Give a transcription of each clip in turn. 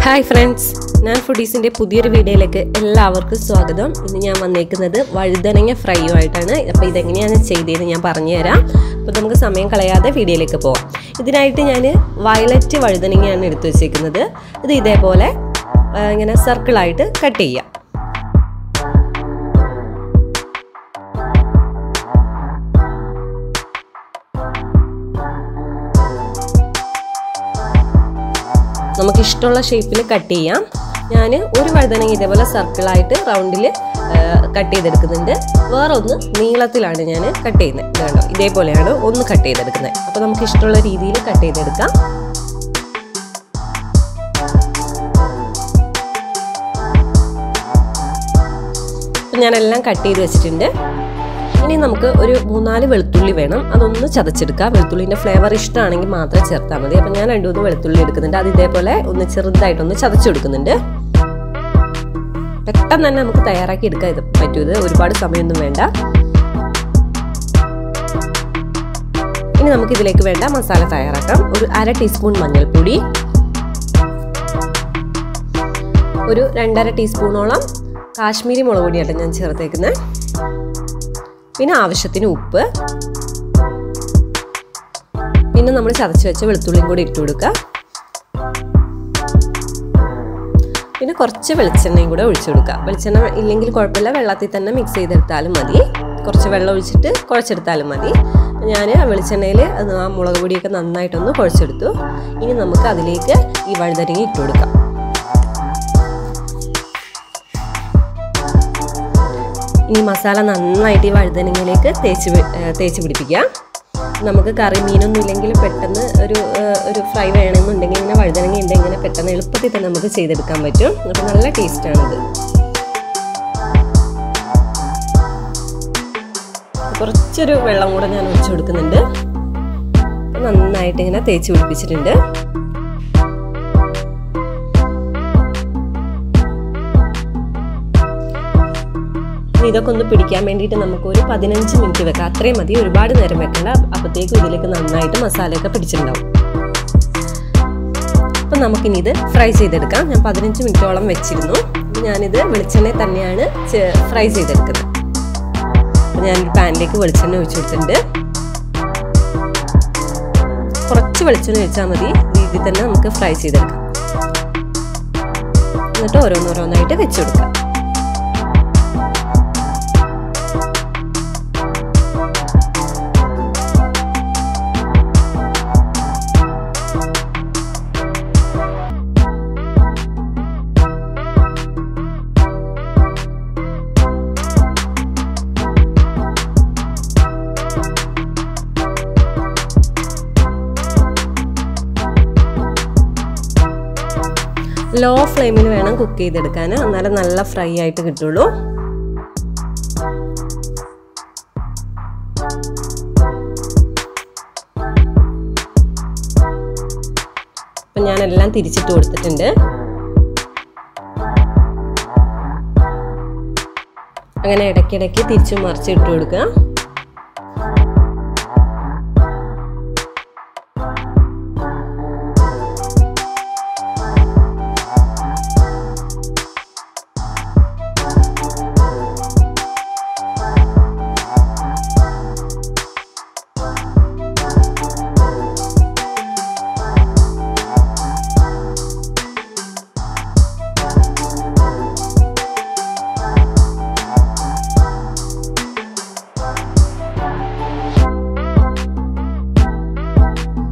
Hi friends, ഞാൻ ഫുഡീസിന്റെ പുതിയൊരു വീഡിയോയിലേക്ക് എല്ലാവർക്കും സ്വാഗതം. ഇന്ന് ഞാൻ വന്നേക്കുന്നത് വഴുതനങ്ങ ഫ്രൈ ആയിട്ടാണ്. അപ്പോൾ ഇതെങ്ങനെയാണ് ചെയ്തതെന്ന് ഞാൻ പറഞ്ഞു തരാം. അപ്പോൾ നമുക്ക് സമയം കളയാതെ വീഡിയോയിലേക്ക് പോവാം. ഇതിനായിട്ട് ഞാൻ വയലറ്റ് വഴുതനങ്ങയാണ് എടുത്തു വെച്ചിരിക്കുന്നത്. ഇത് ഇതേപോലെ ഇങ്ങനെ സർക്കിൾ ആയിട്ട് കട്ട് ചെയ്യാം. നമുക്ക് ഇഷ്ടമുള്ള ഷേപ്പിൽ കട്ട് ചെയ്യാം. ഞാൻ ഒരു വഴുതനങ്ങ ഇതേപോലെ സർക്കിളായിട്ട് റൗണ്ടിൽ കട്ട് ചെയ്തെടുക്കുന്നുണ്ട്. വേറെ ഒന്ന് നീളത്തിലാണ് ഞാൻ കട്ട് ചെയ്യുന്നത്. കണ്ടോ, ഇതേപോലെയാണ് ഒന്ന് കട്ട് ചെയ്തെടുക്കുന്നത്. അപ്പോൾ നമുക്ക് ഇഷ്ടമുള്ള രീതിയിൽ കട്ട് ചെയ്തെടുക്കാം. അപ്പം ഞാനെല്ലാം കട്ട് ചെയ്ത് വെച്ചിട്ടുണ്ട്. ഇനി നമുക്ക് ഒരു 3-4 വെളുത്തുള്ളി വേണം. അതൊന്ന് ചതച്ചെടുക്കാം. വെളുത്തുള്ളിൻ്റെ ഫ്ലേവർ ഇഷ്ടമാണെങ്കിൽ മാത്രം ചേർത്താൽ മതി. അപ്പം ഞാൻ 2-3 വെളുത്തുള്ളി എടുക്കുന്നുണ്ട്. അത് ഇതേപോലെ ഒന്ന് ചെറുതായിട്ടൊന്ന് ചതച്ചെടുക്കുന്നുണ്ട്. പെട്ടെന്ന് തന്നെ നമുക്ക് തയ്യാറാക്കി എടുക്കാൻ ഇത് പറ്റും. ഇത് ഒരുപാട് സമയമൊന്നും വേണ്ട. ഇനി നമുക്ക് ഇതിലേക്ക് വേണ്ട മസാല തയ്യാറാക്കാം. ഒരു 1/2 ടീസ്പൂൺ മഞ്ഞൾപ്പൊടി, ഒരു 2.5 ടീസ്പൂണോളം കാശ്മീരി മുളക് പൊടിയായിട്ട് ഞാൻ ചേർത്തേക്കുന്നത്. പിന്നെ ആവശ്യത്തിന് ഉപ്പ്, പിന്നെ നമ്മൾ ചതച്ച് വെച്ച വെളുത്തുള്ളിയും കൂടി ഇട്ട് കൊടുക്കുക. പിന്നെ കുറച്ച് വെളിച്ചെണ്ണയും കൂടെ ഒഴിച്ചു കൊടുക്കുക. വെളിച്ചെണ്ണ ഇല്ലെങ്കിൽ കുഴപ്പമില്ല, വെള്ളത്തിൽ തന്നെ മിക്സ് ചെയ്തെടുത്താലും മതി. കുറച്ച് വെള്ളം ഒഴിച്ചിട്ട് കുഴച്ചെടുത്താലും മതി. ഞാൻ വെളിച്ചെണ്ണയിൽ ആ മുളക് പൊടിയൊക്കെ നന്നായിട്ടൊന്ന് കുഴച്ചെടുത്തു. ഇനി നമുക്ക് അതിലേക്ക് ഈ വഴുതനങ്ങ ഇട്ട് കൊടുക്കാം. ഇനി മസാല നന്നായിട്ട് ഈ വഴുതനങ്ങയിലേക്ക് തേച്ച് പിടിപ്പിക്കാം. നമുക്ക് കറി മീനൊന്നും ഇല്ലെങ്കിൽ പെട്ടെന്ന് ഒരു ഫ്രൈ വേണമെന്നുണ്ടെങ്കിൽ ഇങ്ങനെ വഴുതനങ്ങ ഉണ്ടെങ്കിൽ ഇങ്ങനെ പെട്ടെന്ന് എളുപ്പത്തിൽ തന്നെ നമുക്ക് ചെയ്തെടുക്കാൻ പറ്റും. അപ്പോൾ നല്ല ടേസ്റ്റാണിത്. കുറച്ചൊരു വെള്ളം കൂടെ ഞാൻ ഒഴിച്ചു കൊടുക്കുന്നുണ്ട്. നന്നായിട്ട് ഇങ്ങനെ തേച്ച് പിടിപ്പിച്ചിട്ടുണ്ട്. ഇതൊക്കെ ഒന്ന് പിടിക്കാൻ വേണ്ടിയിട്ട് നമുക്കൊരു 15 മിനിറ്റ് വെക്കാം. അത്രയും മതി, ഒരുപാട് നേരം വെക്കണ്ട. അപ്പോഴത്തേക്കും ഇതിലേക്ക് നന്നായിട്ട് മസാലയൊക്കെ പിടിച്ചിട്ടുണ്ടാവും. അപ്പം നമുക്കിനി ഇത് ഫ്രൈ ചെയ്തെടുക്കാം. ഞാൻ 15 മിനിറ്റോളം വെച്ചിരുന്നു. ഞാനിത് വെളിച്ചെണ്ണയിൽ തന്നെയാണ് ഫ്രൈ ചെയ്തെടുക്കുന്നത്. അപ്പം ഞാനൊരു പാനിലേക്ക് വെളിച്ചെണ്ണ ഒഴിച്ചു കൊടുത്തിട്ടുണ്ട്. കുറച്ച് വെളിച്ചെണ്ണ ഒഴിച്ചാൽ മതി. ഇതിൽ തന്നെ നമുക്ക് ഫ്രൈ ചെയ്തെടുക്കാം. എന്നിട്ട് ഓരോന്നോരോന്നായിട്ട് വെച്ച് കൊടുക്കാം. ലോ ഫ്ലെയിമിൽ വേണം കുക്ക് ചെയ്തെടുക്കാൻ, എന്നാലും നല്ല ഫ്രൈ ആയിട്ട് കിട്ടുള്ളൂ. അപ്പം ഞാനെല്ലാം തിരിച്ചിട്ട് കൊടുത്തിട്ടുണ്ട്. അങ്ങനെ ഇടയ്ക്കിടയ്ക്ക് തിരിച്ചു മറിച്ചിട്ട് കൊടുക്കുക.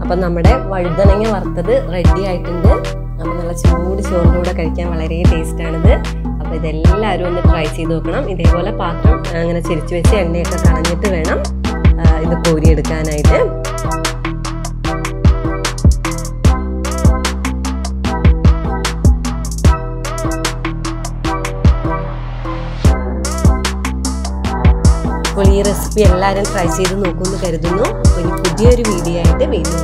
അപ്പം നമ്മുടെ വഴുതനങ്ങ വറുത്തത് റെഡി ആയിട്ടുണ്ട്. അപ്പം നല്ല ചൂട് ചോറിൻ്റെ കൂടെ കഴിക്കാൻ വളരെ ടേസ്റ്റാണിത്. അപ്പോൾ ഇതെല്ലാവരും ഒന്ന് ട്രൈ ചെയ്ത് നോക്കണം. ഇതേപോലെ പാത്രം അങ്ങനെ ചിരിച്ചു വെച്ച് എണ്ണയൊക്കെ കളഞ്ഞിട്ട് വേണം ഇത് കോരിയെടുക്കാനായിട്ട്. അപ്പോൾ ഈ റെസിപ്പി എല്ലാവരും ട്രൈ ചെയ്ത് നോക്കുമെന്ന് കരുതുന്നു. അപ്പോൾ ഇനി പുതിയൊരു വീഡിയോ ആയിട്ട് വീണ്ടും